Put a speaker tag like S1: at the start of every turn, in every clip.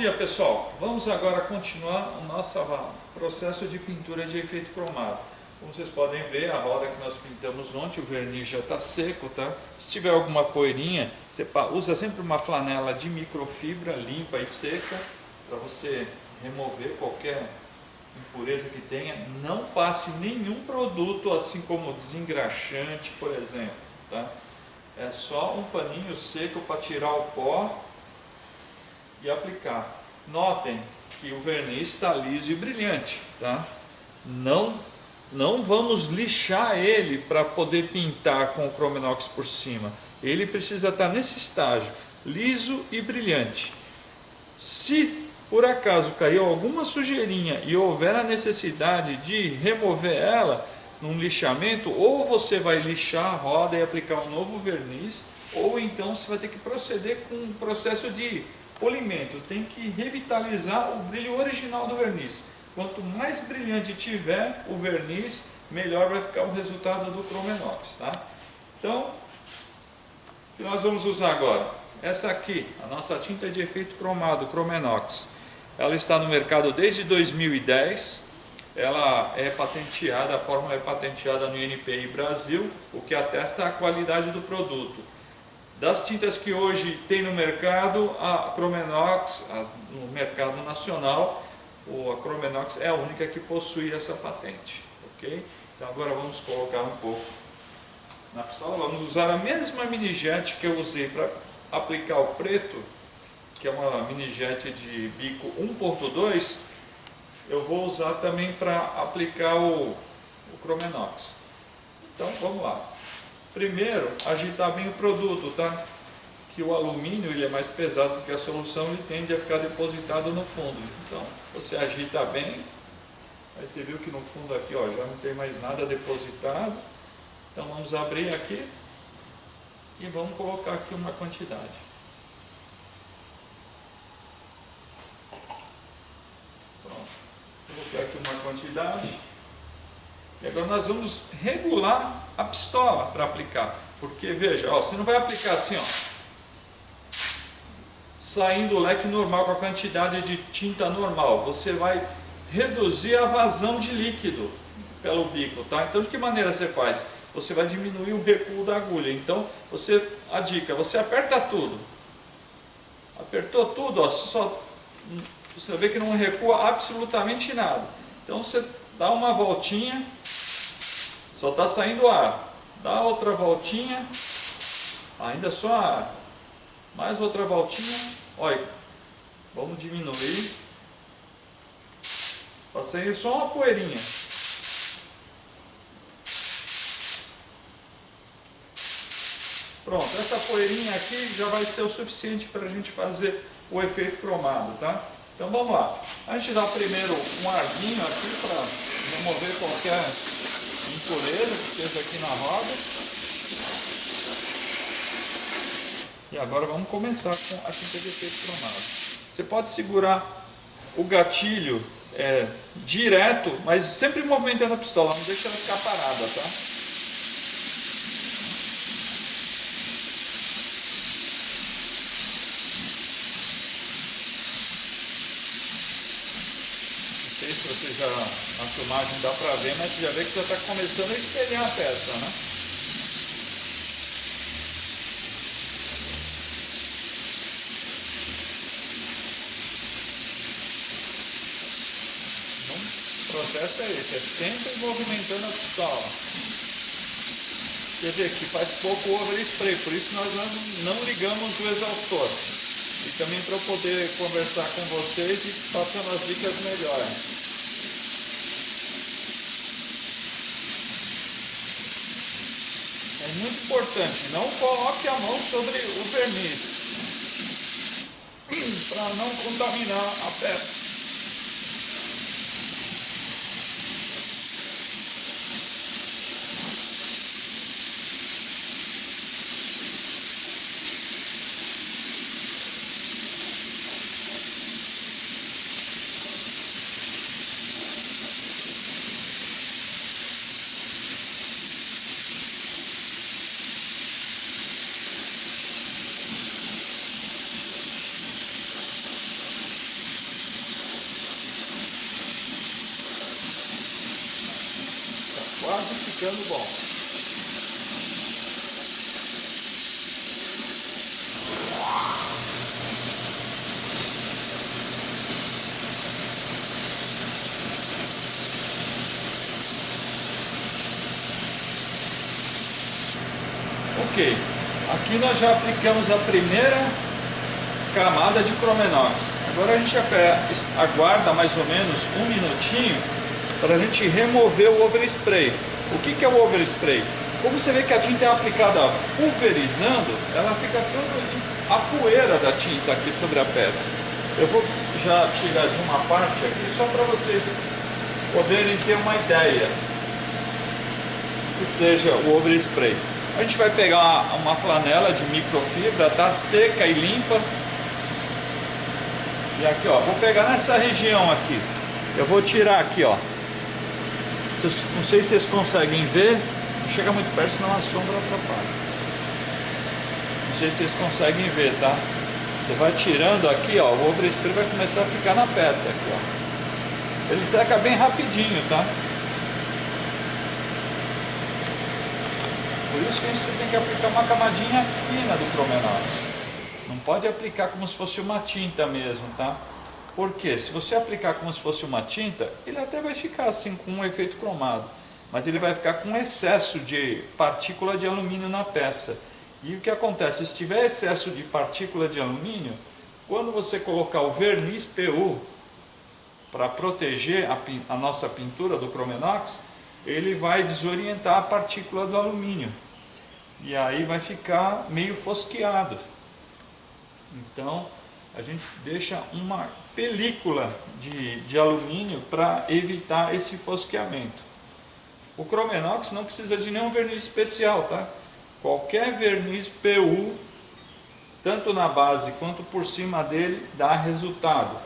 S1: dia, pessoal. Vamos agora continuar o nosso processo de pintura de efeito cromado. Como vocês podem ver, a roda que nós pintamos ontem, o verniz já está seco, tá? Se tiver alguma poeirinha, você usa sempre uma flanela de microfibra limpa e seca para você remover qualquer impureza que tenha. Não passe nenhum produto, assim como desengraxante, por exemplo, tá? É só um paninho seco para tirar o pó e aplicar. Notem que o verniz está liso e brilhante, tá? Não vamos lixar ele para poder pintar com o Chromenox por cima. Ele precisa estar nesse estágio, liso e brilhante. Se por acaso caiu alguma sujeirinha e houver a necessidade de remover ela num lixamento, ou você vai lixar a roda e aplicar um novo verniz, ou então você vai ter que proceder com um processo de polimento. Tem que revitalizar o brilho original do verniz. Quanto mais brilhante tiver o verniz, melhor vai ficar o resultado do Chromenox, tá? Então, o que nós vamos usar agora? Essa aqui, a nossa tinta de efeito cromado, Chromenox. Ela está no mercado desde 2010. Ela é patenteada, a fórmula é patenteada no INPI Brasil, o que atesta a qualidade do produto. Das tintas que hoje tem no mercado, a Chromenox, no mercado nacional, a Chromenox é a única que possui essa patente, ok? Então agora vamos colocar um pouco na pistola. Vamos usar a mesma mini jet que eu usei para aplicar o preto, que é uma mini jet de bico 1.2. Eu vou usar também para aplicar o Chromenox. Então vamos lá. Primeiro, agitar bem o produto, tá? Que o alumínio ele é mais pesado do que a solução, ele tende a ficar depositado no fundo. Então você agita bem. Aí você viu que no fundo aqui, ó, já não tem mais nada depositado. Então vamos abrir aqui e vamos colocar aqui uma quantidade. Pronto. Colocar aqui uma quantidade. E agora nós vamos regular a pistola para aplicar. Porque veja, ó, você não vai aplicar assim, ó, saindo o leque normal com a quantidade de tinta normal. Você vai reduzir a vazão de líquido pelo bico, tá? Então de que maneira você faz? Você vai diminuir o recuo da agulha. Então a dica, você aperta tudo. Apertou tudo, ó, você vê que não recua absolutamente nada. Então você dá uma voltinha, só está saindo ar. Dá outra voltinha, ainda só ar. Mais outra voltinha. Olha, vamos diminuir. Passei só uma poeirinha. Pronto, essa poeirinha aqui já vai ser o suficiente para a gente fazer o efeito cromado, tá? Então vamos lá. A gente dá primeiro um arzinho aqui para remover qualquer impureza que esteja aqui na roda. E agora vamos começar com a tinta de efeito cromado. Você pode segurar o gatilho direto, mas sempre movimentando a pistola, não deixa ela ficar parada, tá? Não sei se você já, na filmagem dá pra ver, mas você já vê que já está começando a espelhar a peça, né? O processo é esse, é sempre movimentando a pistola. Você vê que faz pouco overspray, por isso nós não ligamos o exaustor. E também para eu poder conversar com vocês e passando as dicas melhores. É muito importante, não coloque a mão sobre o verniz, para não contaminar a peça. ficando bom. Ok, aqui nós já aplicamos a primeira camada de Chromenox. Agora a gente aguarda mais ou menos um minutinho para a gente remover o overspray. O que é o overspray? Como você vê que a tinta é aplicada pulverizando, ela fica toda a poeira da tinta aqui sobre a peça. Eu vou já tirar de uma parte aqui só para vocês poderem ter uma ideia que seja o overspray. A gente vai pegar uma flanela de microfibra, tá seca e limpa. E aqui, ó, vou pegar nessa região aqui. Eu vou tirar aqui, ó. Não sei se vocês conseguem ver. Não chega muito perto, senão a sombra atrapalha. Não sei se vocês conseguem ver, tá? Você vai tirando aqui, ó. O overspray vai começar a ficar na peça aqui, ó. Ele seca bem rapidinho, tá? Por isso que você tem que aplicar uma camadinha fina do Chromenox. Não pode aplicar como se fosse uma tinta mesmo, tá? Porque se você aplicar como se fosse uma tinta, ele até vai ficar assim com um efeito cromado. Mas ele vai ficar com excesso de partícula de alumínio na peça. E o que acontece? Se tiver excesso de partícula de alumínio, quando você colocar o verniz PU para proteger a nossa pintura do Chromenox, ele vai desorientar a partícula do alumínio. E aí vai ficar meio fosqueado. Então a gente deixa uma película de alumínio para evitar esse fosqueamento. O Chromenox não precisa de nenhum verniz especial, tá? Qualquer verniz PU, tanto na base quanto por cima dele, dá resultado.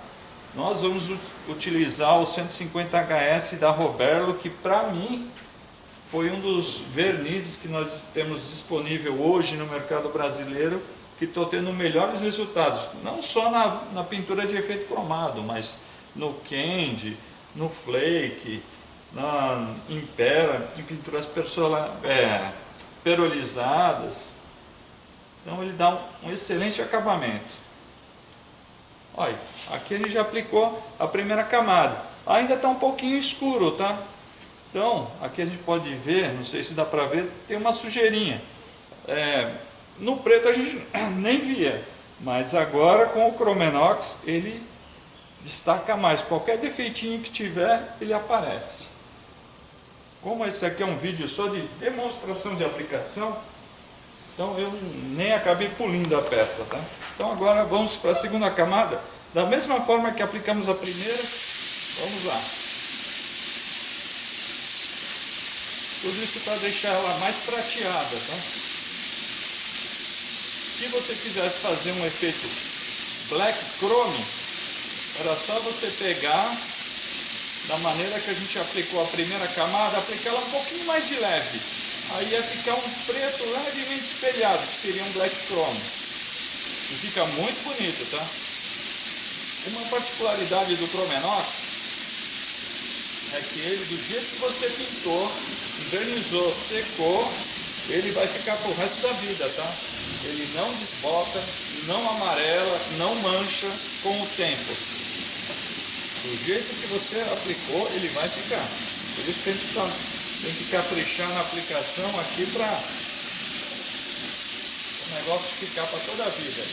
S1: Nós vamos utilizar o 150HS da Roberlo, que para mim foi um dos vernizes que nós temos disponível hoje no mercado brasileiro, que estou tendo melhores resultados, não só na pintura de efeito cromado, mas no Candy, no Flake, na Impera, em pinturas perolizadas. Então ele dá um excelente acabamento. Olha, aqui ele já aplicou a primeira camada. Ainda está um pouquinho escuro, tá? Então, aqui a gente pode ver, não sei se dá para ver, tem uma sujeirinha. No preto a gente nem via, mas agora com o Chromenox ele destaca mais. Qualquer defeitinho que tiver, ele aparece. Como esse aqui é um vídeo só de demonstração de aplicação, então eu nem acabei pulindo a peça, tá? Então agora vamos para a segunda camada. Da mesma forma que aplicamos a primeira, vamos lá. Tudo isso para deixar ela mais prateada, tá? Se você quisesse fazer um efeito Black Chrome, era só você pegar da maneira que a gente aplicou a primeira camada, aplicar ela um pouquinho mais de leve. Aí ia ficar um preto levemente espelhado, que seria um Black Chrome. E fica muito bonito, tá? Uma particularidade do Chromenox é que ele, do jeito que você pintou, envernizou, secou, ele vai ficar pro resto da vida, tá? Ele não desbota, não amarela, não mancha com o tempo. Do jeito que você aplicou, ele vai ficar. Por isso que a gente tem que caprichar na aplicação aqui para o negócio ficar para toda a vida.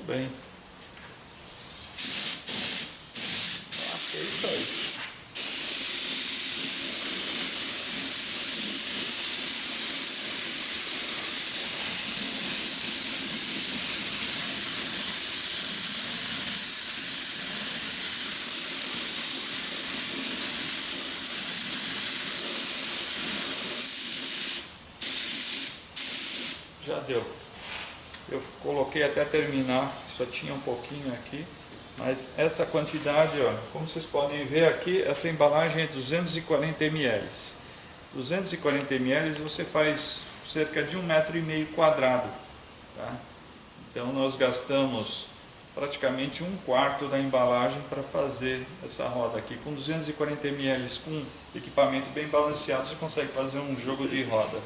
S1: bem. Acho que é isso aí. Já deu. Eu coloquei até terminar, só tinha um pouquinho aqui, mas essa quantidade, ó, como vocês podem ver aqui, essa embalagem é 240 ml. 240 ml você faz cerca de 1,5 m², tá? Então nós gastamos praticamente 1/4 da embalagem para fazer essa roda aqui. Com 240 ml, com equipamento bem balanceado, você consegue fazer um jogo de roda.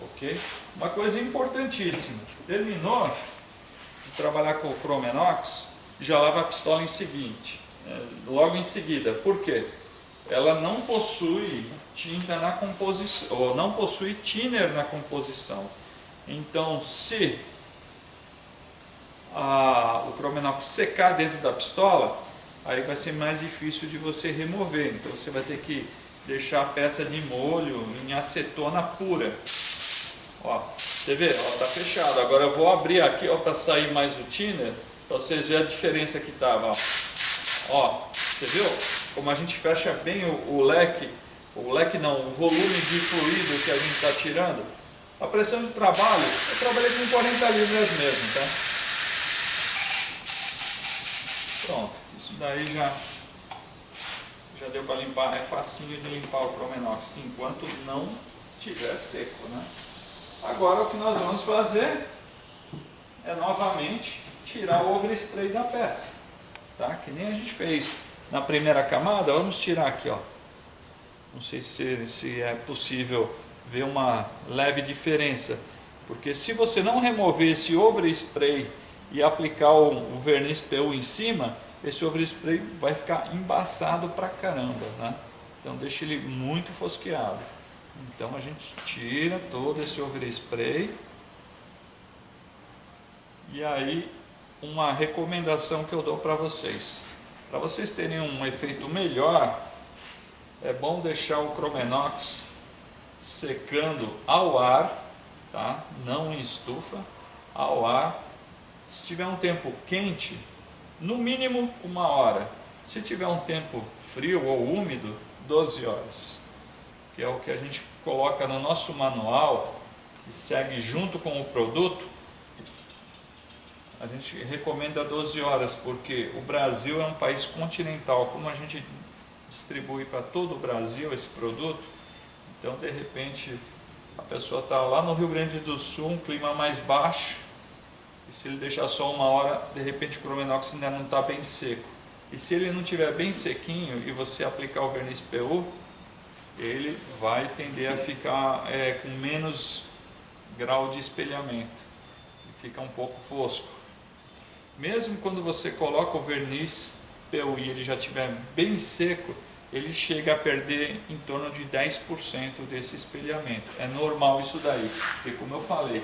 S1: Ok? Uma coisa importantíssima, terminou de trabalhar com o Chromenox, já lava a pistola logo em seguida. Por quê? Ela não possui tinta na composição, ou não possui thinner na composição. Então, se o Chromenox secar dentro da pistola, aí vai ser mais difícil de você remover. Então você vai ter que deixar a peça de molho em acetona pura. Ó, você vê, ó, tá fechado. Agora eu vou abrir aqui, ó, para sair mais o thinner, para vocês verem a diferença que tava. Ó, você viu? Como a gente fecha bem o leque não, o volume de fluido que a gente está tirando. A pressão de trabalho, eu trabalhei com 40 libras mesmo, tá? Pronto, isso daí já deu para limpar, é facinho de limpar o Chromenox, enquanto não estiver seco, né? Agora o que nós vamos fazer é novamente tirar o overspray da peça, tá? Que nem a gente fez na primeira camada. Vamos tirar aqui, ó. Não sei se é possível ver uma leve diferença, porque se você não remover esse overspray e aplicar o verniz PU em cima, esse overspray vai ficar embaçado pra caramba, né? Então deixa ele muito fosqueado. Então a gente tira todo esse overspray. E aí, uma recomendação que eu dou para vocês terem um efeito melhor, é bom deixar o Chromenox secando ao ar, tá? Não em estufa, ao ar. Se tiver um tempo quente, no mínimo 1 hora. Se tiver um tempo frio ou úmido, 12 horas. Que é o que a gente coloca no nosso manual, que segue junto com o produto. A gente recomenda 12 horas, porque o Brasil é um país continental. Como a gente distribui para todo o Brasil esse produto, então de repente a pessoa está lá no Rio Grande do Sul, um clima mais baixo, e se ele deixar só 1 hora, de repente o Chromenox ainda não está bem seco. E se ele não estiver bem sequinho e você aplicar o verniz PU, ele vai tender a ficar com menos grau de espelhamento, e fica um pouco fosco. Mesmo quando você coloca o verniz PU e ele já estiver bem seco, ele chega a perder em torno de 10% desse espelhamento. É normal isso daí, porque como eu falei,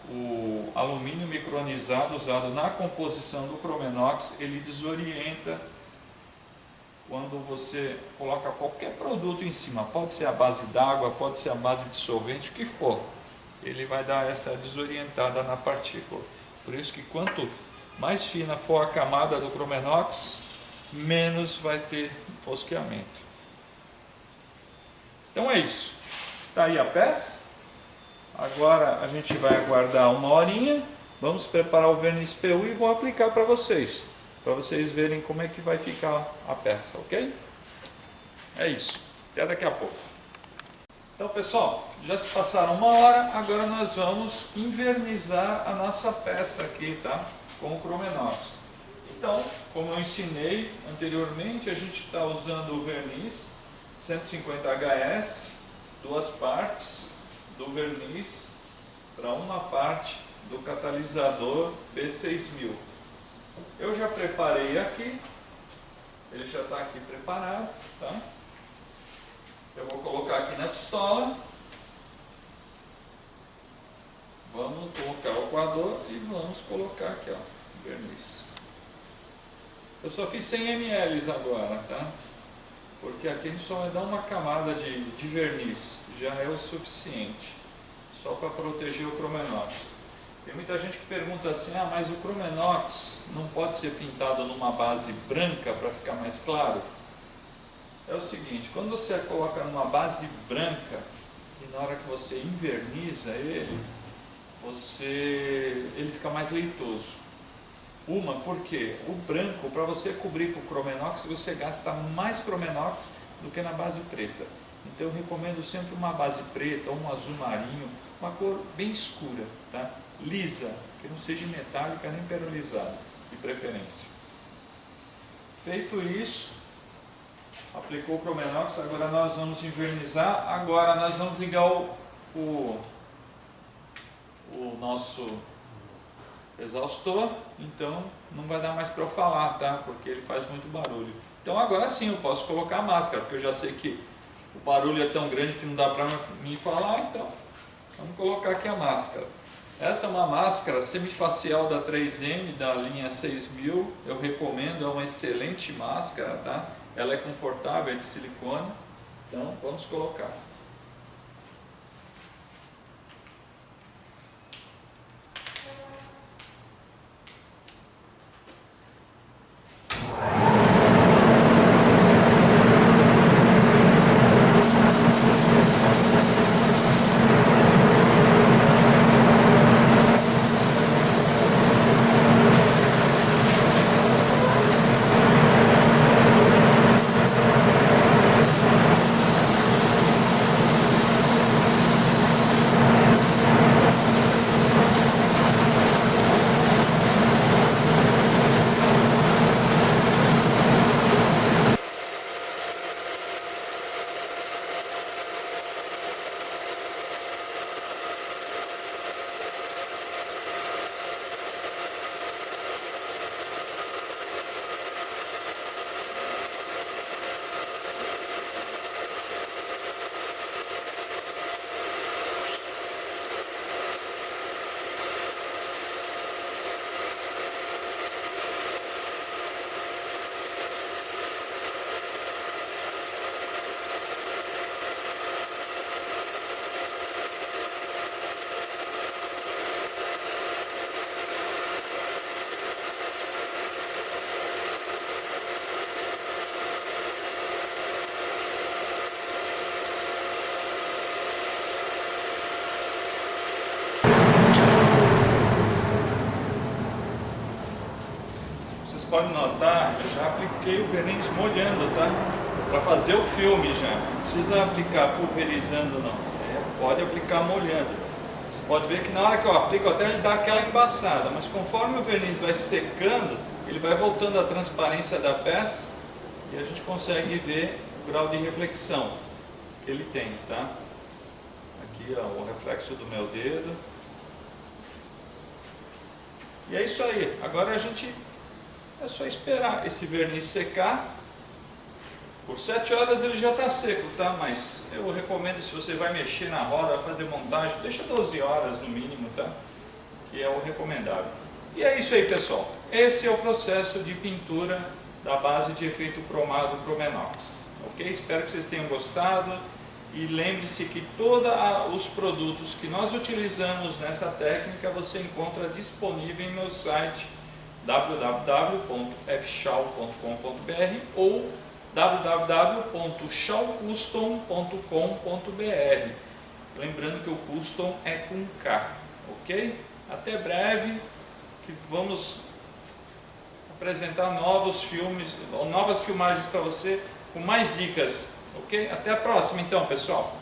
S1: o alumínio micronizado usado na composição do Chromenox, ele desorienta quando você coloca qualquer produto em cima. Pode ser a base d'água, pode ser a base de solvente, o que for. Ele vai dar essa desorientada na partícula. Por isso que quanto mais fina for a camada do Chromenox, menos vai ter fosqueamento. Então é isso. Está aí a peça. Agora a gente vai aguardar 1 horinha. Vamos preparar o verniz PU e vou aplicar para vocês verem como é que vai ficar a peça, ok? É isso. Até daqui a pouco. Então, pessoal, já se passaram 1 hora. Agora nós vamos invernizar a nossa peça aqui, tá? Com o Chromenox. Então, como eu ensinei anteriormente, a gente está usando o verniz 150 HS, 2 partes do verniz para uma parte do catalisador B6000. Eu já preparei aqui, ele já está aqui preparado, tá? Eu vou colocar aqui na pistola. Vamos colocar o coador e vamos colocar aqui, ó. verniz. Eu só fiz 100 ml agora, tá? Porque aqui a gente só vai dar uma camada de verniz, já é o suficiente, só para proteger o Chromenox. Tem muita gente que pergunta assim, mas o Chromenox não pode ser pintado numa base branca para ficar mais claro? É o seguinte, quando você coloca numa base branca e na hora que você inverniza ele fica mais leitoso. Por quê? O branco, para você cobrir com o Chromenox, você gasta mais Chromenox do que na base preta. Então eu recomendo sempre uma base preta, ou um azul marinho, uma cor bem escura, tá? Lisa, que não seja metálica nem perolizada, de preferência. Feito isso, aplicou o Chromenox, agora nós vamos invernizar. Agora nós vamos ligar o nosso exaustor, então não vai dar mais para eu falar, tá? Porque ele faz muito barulho. Então agora sim eu posso colocar a máscara, porque eu já sei que o barulho é tão grande que não dá para me falar, então vamos colocar aqui a máscara. Essa é uma máscara semifacial da 3M, da linha 6000, eu recomendo, é uma excelente máscara, tá? Ela é confortável, é de silicone, então vamos colocar. Pode notar, eu já apliquei o verniz molhando, tá? Para fazer o filme já. Não precisa aplicar pulverizando não. Pode aplicar molhando. Você pode ver que na hora que eu aplico até ele dá aquela embaçada, mas conforme o verniz vai secando, ele vai voltando à transparência da peça e a gente consegue ver o grau de reflexão que ele tem, tá? Aqui ó, o reflexo do meu dedo. E é isso aí. Agora é só esperar esse verniz secar. Por 7 horas ele já está seco, tá? Mas eu recomendo, se você vai mexer na roda, fazer montagem, deixa 12 horas no mínimo, tá? Que é o recomendável. E é isso aí, pessoal. Esse é o processo de pintura da base de efeito cromado Chromenox. Ok? Espero que vocês tenham gostado. E lembre-se que todos os produtos que nós utilizamos nessa técnica você encontra disponível em meu site www.fshao.com.br ou www.shaocustom.com.br. Lembrando que o custom é com K, ok? Até breve, que vamos apresentar novos filmes, novas filmagens para você com mais dicas, ok? Até a próxima então, pessoal!